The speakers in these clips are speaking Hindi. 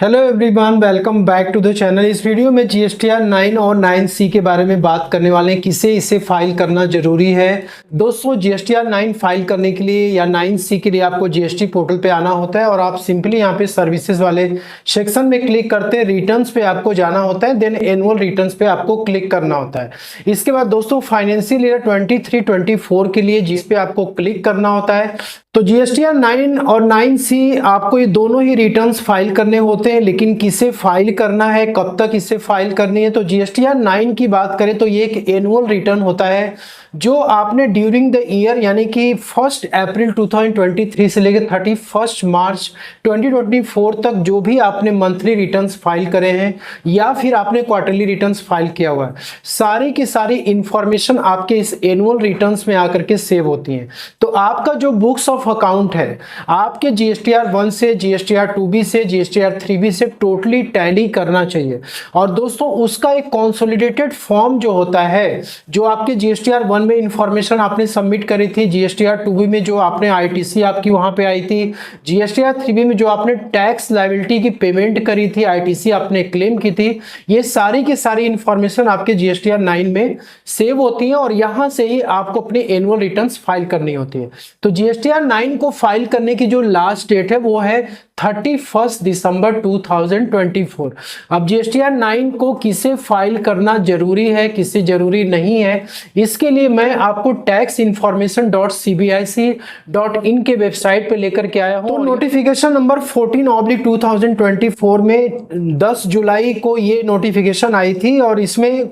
Hello everyone, welcome back to the channel. इस वीडियो में जीएसटीआर 9 और 9C के बारे में बात करने वाले हैं, किसे इसे फाइल करना जरूरी है। दोस्तों, जीएसटीआर 9 फाइल करने के लिए या 9C के लिए आपको जीएसटी पोर्टल पे आना होता है और आप सिंपली यहाँ पे सर्विसेज वाले सेक्शन में क्लिक करते हैं। रिटर्न्स पे आपको जाना होता है, देन एनुअल रिटर्न्स पे आपको क्लिक करना होता है। इसके बाद दोस्तों फाइनेंशियल ईयर 23-24 के लिए जिस पे आपको क्लिक करना होता है। तो जीएसटीआर 9 और 9C आपको ये दोनों ही रिटर्न्स फाइल करने होते हैं, लेकिन किसे फाइल करना है, कब तक इसे फाइल करनी है। तो जीएसटीआर 9 की बात करें तो ये एक एनुअल रिटर्न होता है जो आपने ड्यूरिंग द ईयर यानी कि 1 अप्रैल 2023 से लेकर 31 मार्च 2024 तक जो भी आपने मंथली रिटर्न्स फाइल करे हैं या फिर आपने क्वार्टरली रिटर्न्स फाइल किया हुआ है, सारी की सारी इंफॉर्मेशन आपके इस एनुअल रिटर्न्स में आकर के सेव होती हैं। तो आपका जो बुक्स ऑफ अकाउंट है आपके जीएसटीआर 1 से जीएसटीआर 2B से जीएसटीआर 3B से टोटली टैली करना चाहिए। और दोस्तों उसका एक कंसोलिडेटेड फॉर्म जो होता है, जो आपके जीएसटीआर 1 में इंफॉर्मेशन आपने सबमिट करी थी, जीएसटीआर 2B में जो आपने आईटीसी आपकी वहां पे आई थी, जीएसटीआर 3B में जो आपने टैक्स लायबिलिटी की पेमेंट करी थी, आईटीसी आपने क्लेम की थी, ये सारी की सारी इंफॉर्मेशन आपके जीएसटीआर 9 में सेव होती है और यहां से ही आपको अपने एनुअल रिटर्न्स फाइल करनी होती है। तो जीएसटीआर 9 को फाइल करने की जो लास्ट डेट है वो है 31 दिसंबर 2024। अब जीएसटीआर 9 को किसे फाइल करना जरूरी है, किसे जरूरी नहीं है, इसके लिए मैं आपको taxinformation.cbic.in के वेबसाइट पे लेकर के आया हूं। तो नोटिफिकेशन नंबर 14/2024 में 10 जुलाई को ये नोटिफिकेशन आई थी और इसमें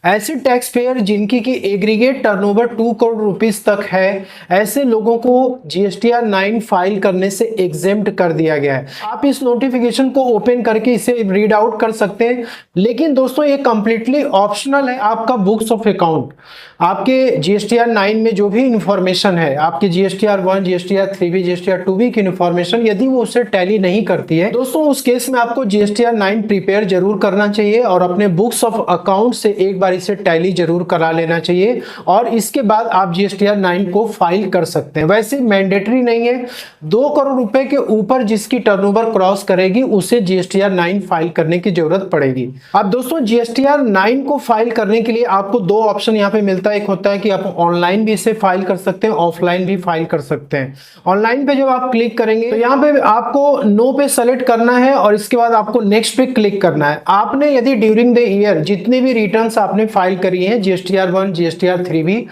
ऐसे टैक्स पेयर जिनकी की एग्रीगेट टर्नओवर 2 करोड़ रुपीस तक है, ऐसे लोगों को जीएसटीआर 9 फाइल करने से एग्जेम्प्ट कर दिया गया है। आप इस नोटिफिकेशन को ओपन करके इसे रीड आउट कर सकते हैं, लेकिन दोस्तों ये कंप्लीटली ऑप्शनल है। आपका बुक्स ऑफ अकाउंट आपके जीएसटीआर 9 में जो भी इंफॉर्मेशन है, आपके GSTR 1, GSTR 3B, GSTR 2B की इंफॉर्मेशन यदि वो उससे टैली नहीं करती है दोस्तों, उस केस में आपको जीएसटीआर 9 प्रिपेयर जरूर करना चाहिए और अपने बुक्स ऑफ अकाउंट से एक बार इसे टैली जरूर करा लेना चाहिए और इसके बाद आप जीएसटीआर 9 को फाइल कर सकते हैं। वैसे मैंडेटरी नहीं है, 2 करोड़ रुपए के ऊपर जिसकी टर्नओवर क्रॉस करेगी उसे जीएसटीआर 9 फाइल करने की जरूरत पड़ेगी। अब दोस्तों जीएसटीआर 9 को फाइल करने के लिए आपको दो ऑप्शन यहाँ पे मिलता है। एक होता है कि आप ऑनलाइन भी इसे फाइल कर सकते हैं, ऑफलाइन भी फाइल कर सकते हैं। ऑनलाइन पे जब आप क्लिक करेंगे तो यहाँ पे आपको नो पे सेलेक्ट करना है और इसके बाद आपको नेक्स्ट पे क्लिक करना है। आपने यदि ड्यूरिंग द ईयर जितने भी रिटर्न्स आपने फाइल करी है, जीएसटीआर 1, जीएसटीआर 3B,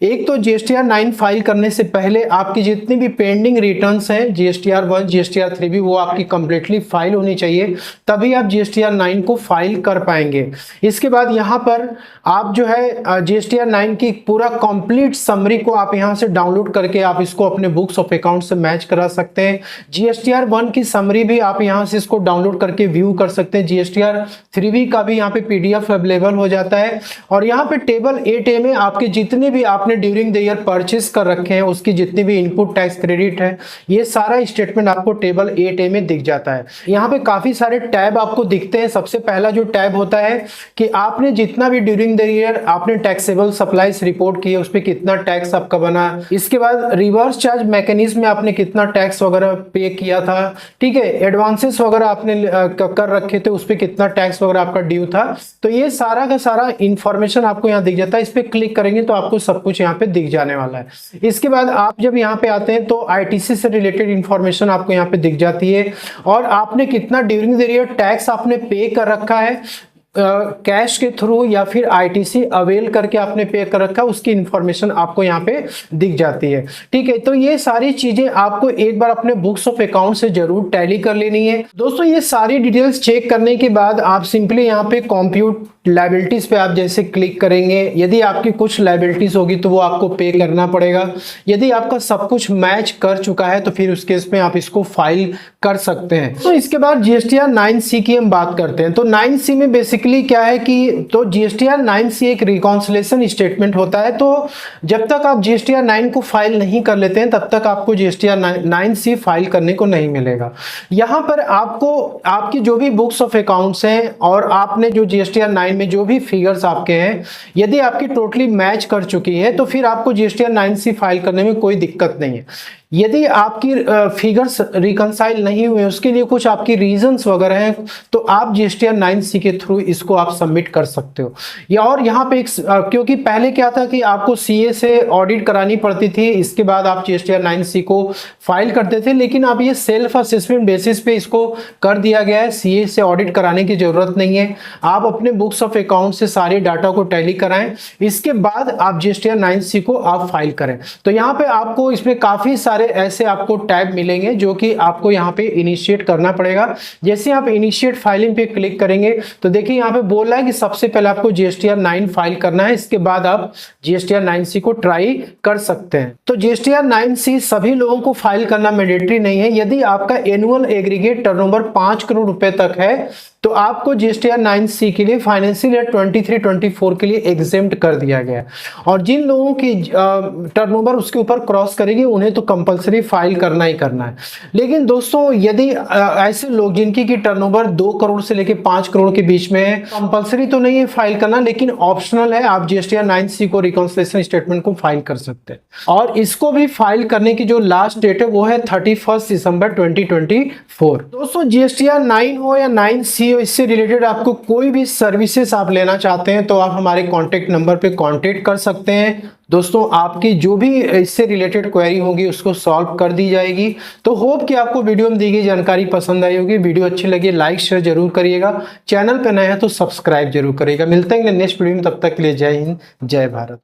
एक तो जीएसटीआर 9 फाइल करने से पहले आपकी जितनी भी पेंडिंग रिटर्न्स हैं जीएसटीआर 1, जीएसटीआर 3B, वो आपकी कंप्लीटली फाइल होनी चाहिए, तभी आप जीएसटीआर 9 को फाइल कर पाएंगे। इसके बाद यहाँ पर आप जो है जीएसटीआर 9 की पूरा कंप्लीट समरी को आप यहाँ से डाउनलोड करके आप इसको अपने बुक्स ऑफ अकाउंट से मैच करा सकते हैं। जीएसटीआर 1 की समरी भी आप यहाँ से इसको डाउनलोड करके व्यू कर सकते हैं। जीएसटीआर 3B का भी यहाँ पे पीडीएफ अवेलेबल हो जाता है और यहाँ पे टेबल 8A में आपके जितने भी आपने ड्यूरिंग द ईयर परचेस कर रखे हैं उसकी जितनी भी इनपुट टैक्स क्रेडिट है, ये सारा स्टेटमेंट आपको टेबल 8A में दिख जाता है। यहाँ पे काफी सारे टैब आपको दिखते हैं। सबसे पहला जो टैब होता है कि आपने जितना भी ड्यूरिंग द ईयर आपने टैक्सेबल सप्लाईज रिपोर्ट की है उस पर कितना टैक्स आपका बना, इसके बाद रिवर्स चार्ज मैकेनिज्म में आपने कितना टैक्स वगैरह पे किया था, ठीक है, एडवांसेस वगैरह आपने कर रखे थे उस पर कितना टैक्स वगैरह आपका ड्यू था। तो ये सारा का सारा इंफॉर्मेशन आपको यहाँ दिख जाता है। इस पर क्लिक करेंगे तो आपको सब कुछ यहाँ पे दिख जाने वाला है। इसके बाद आप जब यहाँ पे आते हैं तो आईटीसी से रिलेटेड इंफॉर्मेशन आपको यहाँ पे दिख जाती है और आपने कितना ड्यूरिंग द ईयर टैक्स आपने पे कर रखा है, कैश के थ्रू या फिर आईटीसी अवेल करके आपने पे कर रखा है, उसकी इंफॉर्मेशन आपको यहाँ पे दिख जाती है। ठीक है, तो ये सारी चीजें आपको एक बार अपने बुक्स ऑफ अकाउंट से जरूर टैली कर लेनी है। दोस्तों ये सारी डिटेल्स चेक करने के बाद आप सिंपली यहाँ पे कंप्यूट लायबिलिटीज पे आप जैसे क्लिक करेंगे, यदि आपकी कुछ लायबिलिटीज होगी तो वो आपको पे करना पड़ेगा। यदि आपका सब कुछ मैच कर चुका है तो फिर उस केस में आप इसको फाइल कर सकते हैं। तो इसके बाद जीएसटीआर 9C की हम बात करते हैं। तो 9C में बेसिकली क्या है कि तो जीएसटीआर 9C एक रिकॉन्सिलेशन स्टेटमेंट होता है। तो जब तक आप जीएसटीआर 9 को फाइल नहीं कर लेते हैं तब तक आपको जीएसटीआर 9C फाइल करने को नहीं मिलेगा। यहाँ पर आपको आपकी जो भी बुक्स ऑफ अकाउंट्स हैं और आपने जो जीएसटीआर 9 में जो भी फिगर्स आपके हैं यदि आपकी टोटली मैच कर चुकी है तो फिर आपको जीएसटीआर 9C फाइल करने में कोई दिक्कत नहीं है। यदि आपकी फिगर्स रिकंसाइल नहीं हुए, उसके लिए कुछ आपकी रीजंस वगैरह हैं, तो आप जीएसटीआर 9C के थ्रू इसको आप सबमिट कर सकते हो। या और यहाँ पे क्योंकि पहले क्या था कि आपको सीए से ऑडिट करानी पड़ती थी, इसके बाद आप जीएसटीआर 9C को फाइल करते थे, लेकिन अब ये सेल्फ असेसमेंट बेसिस पे इसको कर दिया गया है। सीए से ऑडिट कराने की जरूरत नहीं है, आप अपने बुक्स ऑफ अकाउंट से सारे डाटा को टैली कराएं, इसके बाद आप जीएसटीआर 9C को आप फाइल करें। तो यहाँ पे आपको इसमें काफी सारे ऐसे आपको टैब मिलेंगे जो कि आपको यहाँ पे इनिशिएट करना पड़ेगा। जैसे आप इनिशिएट फाइलिंग पे क्लिक करेंगे तो देखिए यहाँ पे बोल रहा है कि सबसे पहले आपको जीएसटीआर 9 फाइल करना है, इसके बाद आप जीएसटीआर 9C को ट्राई कर सकते हैं। तो जीएसटीआर 9C सभी लोगों को फाइल करना मैंडेटरी नहीं है। यदि आपका एनुअल एग्रीगेट टर्नओवर 5 करोड़ रुपए तक है तो आपको जीएसटीआर 9C के लिए फाइनेंशियल ईयर 23-24 के लिए एग्जेम्प्ट कर दिया गया है। और जिन लोगों की टर्नओवर उसके ऊपर क्रॉस करेगी उन्हें तो कंपलसरी फाइल करना ही करना है। लेकिन दोस्तों यदि ऐसे लोग जिनकी की टर्नओवर 2 करोड़ से लेके 5 करोड़ के बीच में है, कंपलसरी तो नहीं है फाइल करना, लेकिन ऑप्शनल है, आप जीएसटीआर 9C को रिकॉन्सिलिएशन स्टेटमेंट को फाइल कर सकते हैं। और इसको भी फाइल करने की जो लास्ट डेट है वो है 31 दिसंबर 2024। दोस्तों जीएसटीआर 9 हो या 9C, इससे रिलेटेड आपको कोई भी सर्विसेज आप लेना चाहते हैं तो आप हमारे कॉन्टेक्ट नंबर पे कॉन्टेक्ट कर सकते हैं। दोस्तों आपकी जो भी इससे रिलेटेड क्वेरी होगी उसको सॉल्व कर दी जाएगी। तो होप कि आपको वीडियो में दी गई जानकारी पसंद आई होगी। वीडियो अच्छी लगी लाइक शेयर जरूर करिएगा, चैनल पे नए हैं तो सब्सक्राइब जरूर करिएगा। मिलते हैं नेक्स्ट वीडियो में, तब तक के लिए जय हिंद जय भारत।